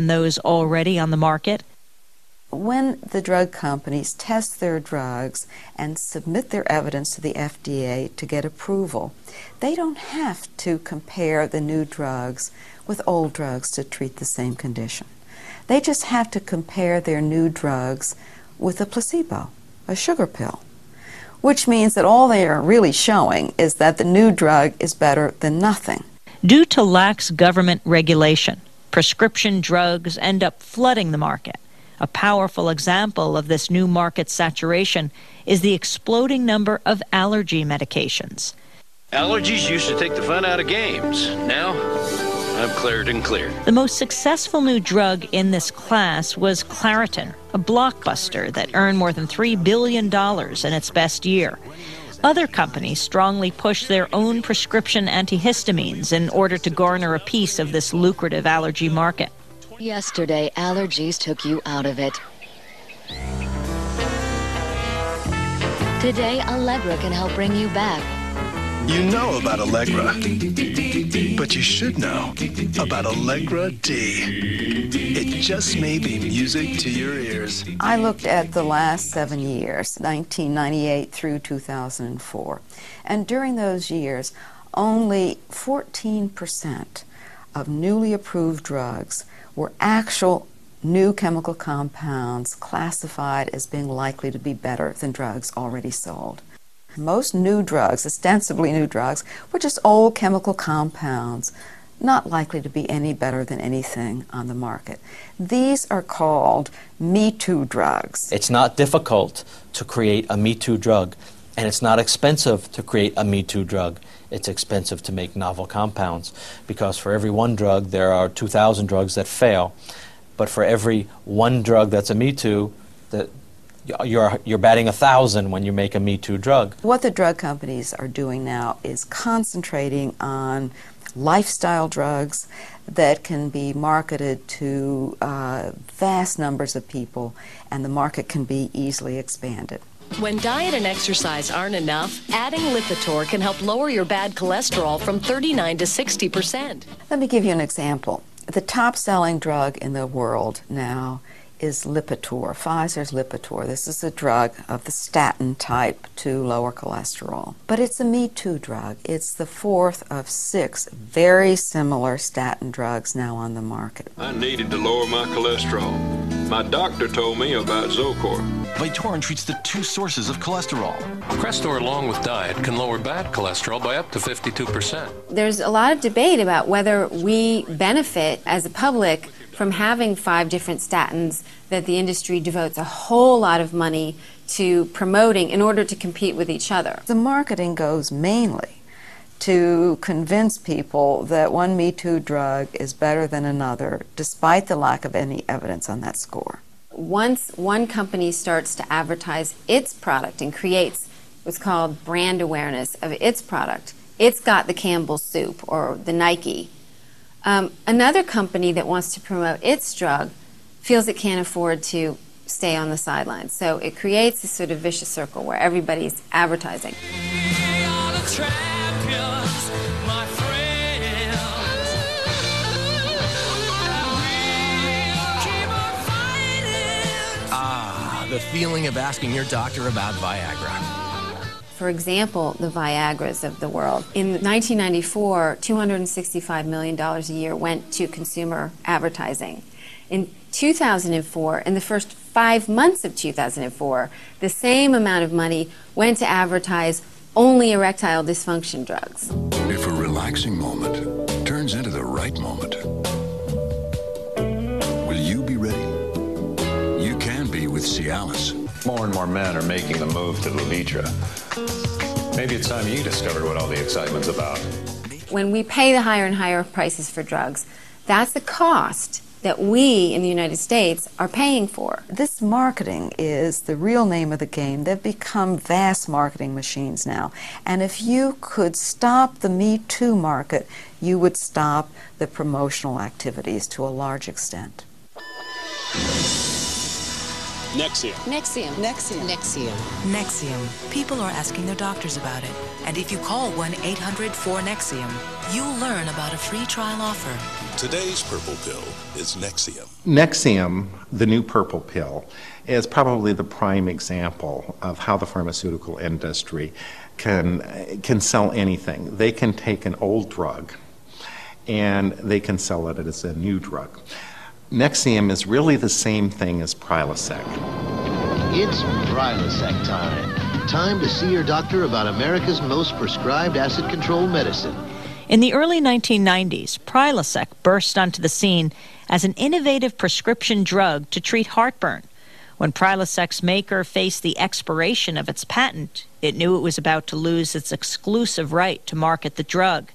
those already on the market? When the drug companies test their drugs and submit their evidence to the FDA to get approval, they don't have to compare the new drugs with old drugs to treat the same condition. They just have to compare their new drugs with a placebo, a sugar pill, which means that all they are really showing is that the new drug is better than nothing. Due to lax government regulation, prescription drugs end up flooding the market. A powerful example of this new market saturation is the exploding number of allergy medications. Allergies used to take the fun out of games. Now, I'm cleared and clear. The most successful new drug in this class was Claritin, a blockbuster that earned more than $3 billion in its best year. Other companies strongly push their own prescription antihistamines in order to garner a piece of this lucrative allergy market. Yesterday, allergies took you out of it. Today, Allegra can help bring you back. You know about Allegra, but you should know about Allegra D. It just may be music to your ears. I looked at the last 7 years, 1998 through 2004, and during those years, only 14% of newly approved drugs were actual new chemical compounds classified as being likely to be better than drugs already sold. Most new drugs, ostensibly new drugs, were just old chemical compounds, not likely to be any better than anything on the market. These are called Me Too drugs. It's not difficult to create a Me Too drug, and it's not expensive to create a Me Too drug. It's expensive to make novel compounds, because for every one drug, there are 2,000 drugs that fail. But for every one drug that's a Me Too, you're batting 1,000 when you make a Me Too drug. What the drug companies are doing now is concentrating on lifestyle drugs that can be marketed to vast numbers of people, and the market can be easily expanded. When diet and exercise aren't enough, adding Lipitor can help lower your bad cholesterol from 39 to 60%. Let me give you an example. The top-selling drug in the world now is Lipitor, Pfizer's Lipitor. This is a drug of the statin type to lower cholesterol. But it's a Me Too drug. It's the fourth of 6 very similar statin drugs now on the market. I needed to lower my cholesterol. My doctor told me about Zocor. Vytorin treats the 2 sources of cholesterol. Crestor, along with diet, can lower bad cholesterol by up to 52%. There's a lot of debate about whether we benefit as a public from having 5 different statins that the industry devotes a whole lot of money to promoting in order to compete with each other. The marketing goes mainly to convince people that one Me Too drug is better than another, despite the lack of any evidence on that score. Once one company starts to advertise its product and creates what's called brand awareness of its product, it's got the Campbell's soup or the Nike. Another company that wants to promote its drug feels it can't afford to stay on the sidelines. So it creates this sort of vicious circle where everybody's advertising. The feeling of asking your doctor about Viagra. For example, the Viagras of the world. In 1994, $265 million a year went to consumer advertising. In 2004, in the first 5 months of 2004, the same amount of money went to advertise only erectile dysfunction drugs. If a relaxing moment turns into the right moment, will you be ready? You can be with Cialis. More and more men are making the move to Levitra. Maybe it's time you discovered what all the excitement's about. When we pay the higher and higher prices for drugs, that's the cost that we in the United States are paying for. This marketing is the real name of the game. They've become vast marketing machines now. And if you could stop the Me Too market, you would stop the promotional activities to a large extent. Nexium. Nexium. Nexium. Nexium. Nexium. People are asking their doctors about it. And if you call 1-800-4NEXIUM, you'll learn about a free trial offer. Today's purple pill is Nexium. Nexium, the new purple pill, is probably the prime example of how the pharmaceutical industry can sell anything. They can take an old drug and they can sell it as a new drug. Nexium is really the same thing as Prilosec. It's Prilosec time. Time to see your doctor about America's most prescribed acid control medicine. In the early 1990s, Prilosec burst onto the scene as an innovative prescription drug to treat heartburn. When Prilosec's maker faced the expiration of its patent, it knew it was about to lose its exclusive right to market the drug.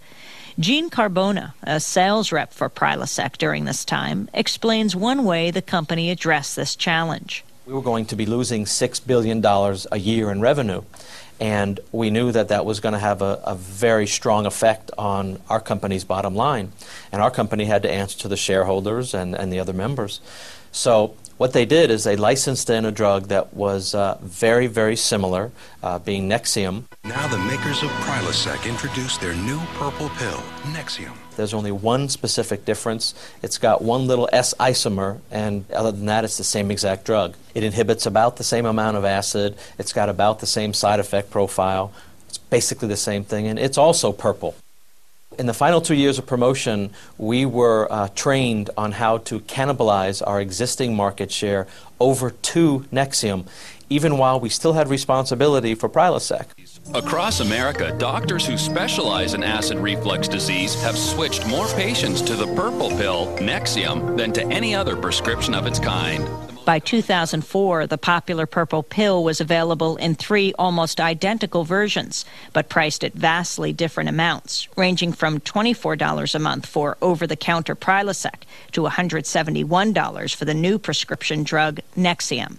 Gene Carbona, a sales rep for Prilosec during this time, explains one way the company addressed this challenge. We were going to be losing $6 billion a year in revenue, and we knew that that was going to have a very strong effect on our company's bottom line, and our company had to answer to the shareholders and the other members. So what they did is they licensed in a drug that was very, very similar, being Nexium. Now the makers of Prilosec introduced their new purple pill, Nexium. There's only one specific difference. It's got one little S isomer, and other than that, it's the same exact drug. It inhibits about the same amount of acid. It's got about the same side effect profile. It's basically the same thing, and it's also purple. In the final 2 years of promotion, we were trained on how to cannibalize our existing market share over to Nexium, even while we still had responsibility for Prilosec. Across America, doctors who specialize in acid reflux disease have switched more patients to the purple pill, Nexium, than to any other prescription of its kind. By 2004, the popular purple pill was available in 3 almost identical versions, but priced at vastly different amounts, ranging from $24 a month for over-the-counter Prilosec to $171 for the new prescription drug Nexium.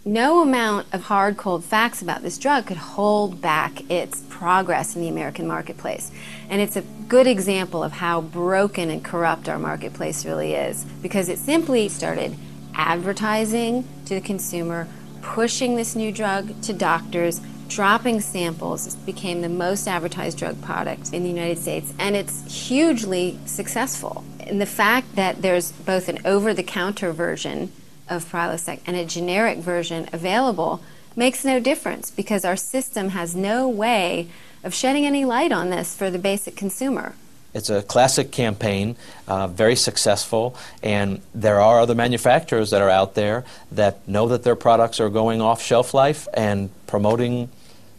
No amount of hard, cold facts about this drug could hold back its progress in the American marketplace. And it's a good example of how broken and corrupt our marketplace really is, because it simply started advertising to the consumer, pushing this new drug to doctors, dropping samples. It became the most advertised drug product in the United States, and it's hugely successful. And the fact that there's both an over-the-counter version of Prilosec and a generic version available makes no difference, because our system has no way of shedding any light on this for the basic consumer. It's a classic campaign, very successful, and there are other manufacturers that are out there that know that their products are going off shelf life and promoting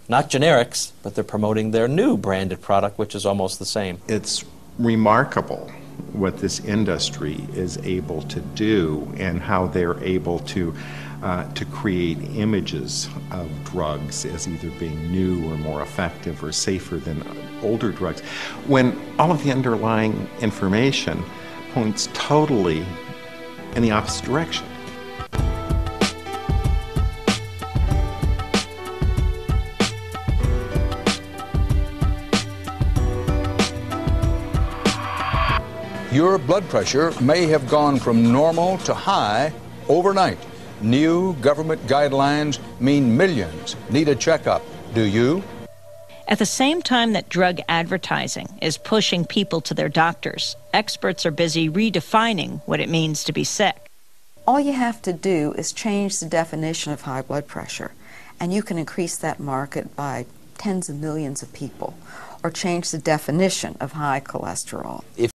not generics, but they're promoting their new branded product, which is almost the same. It's remarkable what this industry is able to do and how they're able to create images of drugs as either being new or more effective or safer than older drugs, when all of the underlying information points totally in the opposite direction. Your blood pressure may have gone from normal to high overnight. New government guidelines mean millions need a checkup. Do you? At the same time that drug advertising is pushing people to their doctors, experts are busy redefining what it means to be sick. All you have to do is change the definition of high blood pressure, and you can increase that market by tens of millions of people, or change the definition of high cholesterol.